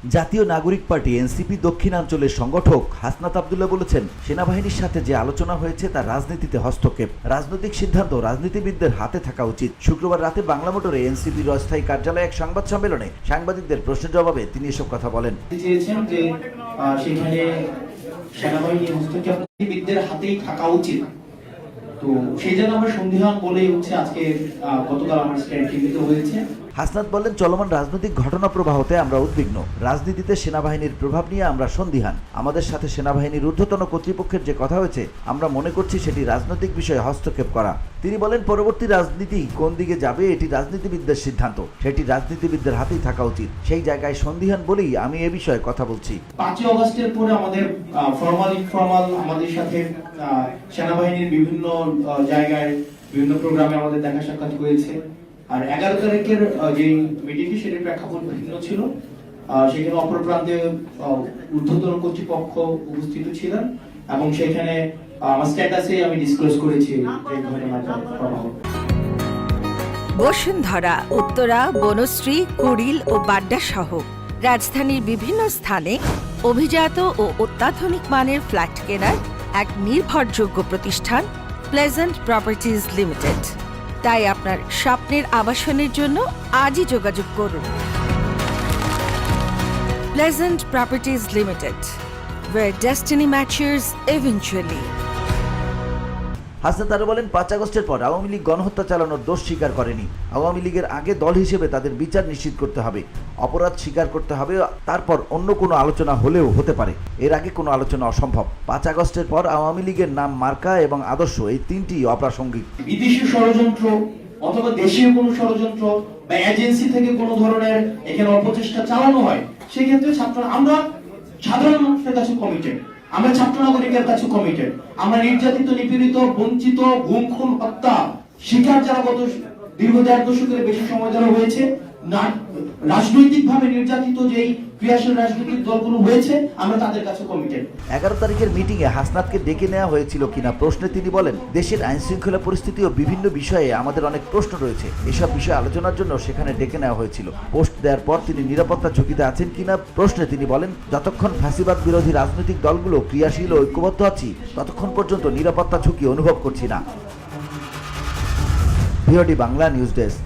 জাতীয় নাগরিক party NCP দক্ষিণাঞ্চলের সংগঠক হাসনাত আব্দুল্লাহ বলেছেন, সেনাবাহিনীর সাথে যে আলোচনা হয়েছে তা রাজনীতিতে হস্তক্ষেপ। রাজনৈতিক সিদ্ধান্ত রাজনীতিবিদদের হাতে থাকা উচিত। শুক্রবার রাতে বাংলা মোটরে এনসিপির অস্থায়ী কার্যালয়ে এক সংবাদ সম্মেলনে সাংবাদিকদের প্রশ্নের জবাবে তিনি এসব কথা বলেন। সেখানে সেনাবাহিনীর হস্তক্ষেপ বিদদের হাতেই থাকা উচিত। তো সেই জন্য আমরা সন্ধিহান বলেই হচ্ছে আজকে গতকাল আমার স্ট্যান্ড টিভিতে হয়েছে। হাসনাত বলেন, চলমান রাজনৈতিক ঘটনা প্রবাহতে আমরা উদ্বিগ্ন। রাজনীতিতে সেনাবাহিনীর প্রভাব নিয়ে আমরা সন্দিহান। আমাদের সাথে সেনাবাহিনীর ঊর্ধ্বতন কর্তৃপক্ষের যে কথা হয়েছে, আমরা মনে করছি সেটি রাজনৈতিক বিষয়ে হস্তক্ষেপ করা। তিনি বলেন, পরবর্তী রাজনীতি কোন দিকে যাবে এটি রাজনীতিবিদদের সিদ্ধান্ত, সেটি রাজনীতিবিদদের হাতেই থাকা উচিত। সেই জায়গায় সন্দিহান বলেই আমি এ বিষয়ে কথা বলছি। 5 আগস্টের পরে আমাদের ফরমাল আমাদের সাথে সেনাবাহিনীর বিভিন্ন জায়গায় বিভিন্ন প্রোগ্রামে আমাদের দেখা সাক্ষাৎ হয়েছে। আর 11 তারিখের যে মিটিংটি সেটার প্রেক্ষাপট ভিন্ন ছিল। সেখানে অপর প্রান্তে ঊর্ধ্বতন কর্তৃপক্ষ উপস্থিত ছিলেন এবং সেখানে আমার স্ট্যাটাসে আমি ডিসক্লোজ করেছি এই ঘটনাটা প্রবাহ। বসুন্ধরা, উত্তরা, বনশ্রী, কুড়িল ও বাড্ডা সহ রাজধানীর বিভিন্ন স্থানে অভিজাত ও অত্যাধুনিক মানের ফ্ল্যাট কেনার এক নির্ভরযোগ্য প্রতিষ্ঠান প্লেজেন্ট প্রপার্টিজ লিমিটেড। তাই আপনার স্বপ্নের আবাসনের জন্য আজই যোগাযোগ করুন। Pleasant properties limited, where destiny matures eventually. Hasnat আরো বলেন, 5 আগস্টের পর আওয়ামী লীগ গণহত্যা চালানোর দোষ স্বীকার করেনি। আওয়ামী লীগের আগে দল হিসেবে তাদের বিচার নিশ্চিত করতে হবে, অপরাধ স্বীকার করতে হবে, তারপর অন্য কোনো আলোচনা হলেও হতে পারে। এর আগে কোনো আলোচনা অসম্ভব। 5 আগস্টের পর আওয়ামী লীগের নাম, মার্কা এবং আদর্শ এই তিনটি অপ্রাসঙ্গিক। বিদেশি ষড়যন্ত্র অথবা দেশীয় কোনো ষড়যন্ত্র বা এজেন্সি থেকে কোনো ধরনের এখানে অপচেষ্টা চালানো হয়, সেক্ষেত্রে আমরা সাধারণ মানুষের কাছে কমিটেড, আমরা ছাত্র নাগরিকের কাছে কমিটেড। আমরা নির্যাতিত, নিপীড়িত, বঞ্চিত, গুম, খুন, হত্যা শিকার যারা গত দীর্ঘ 1.5 দশকের বেশি সময় ধরে হয়েছে, রাজনৈতিকভাবে নির্যাতিত যেই ক্রিয়াশীল রাজনৈতিক দলগুলো হয়েছে, আমরা তাদের কাছে কমিটেড। 11 তারিখের মিটিংয়ে হাসনাতকে ডেকে নেওয়া হয়েছিল কিনা প্রশ্নে তিনি বলেন, দেশের আইন শৃঙ্খলা পরিস্থিতি ও বিভিন্ন বিষয়ে আমাদের অনেক প্রশ্ন রয়েছে। এসব বিষয়ে আলোচনার জন্য সেখানে ডেকে নেওয়া হয়েছিল। পোস্ট দেওয়ার পর তিনি নিরাপত্তা ঝুঁকিতে আছেন কিনা প্রশ্নে তিনি বলেন, যতক্ষণ ফ্যাসিবাদ বিরোধী রাজনৈতিক দলগুলো ক্রিয়াশীল ও ঐক্যবদ্ধ আছি, ততক্ষণ পর্যন্ত নিরাপত্তা ঝুঁকি অনুভব করছি না। VOD Bangla news desk.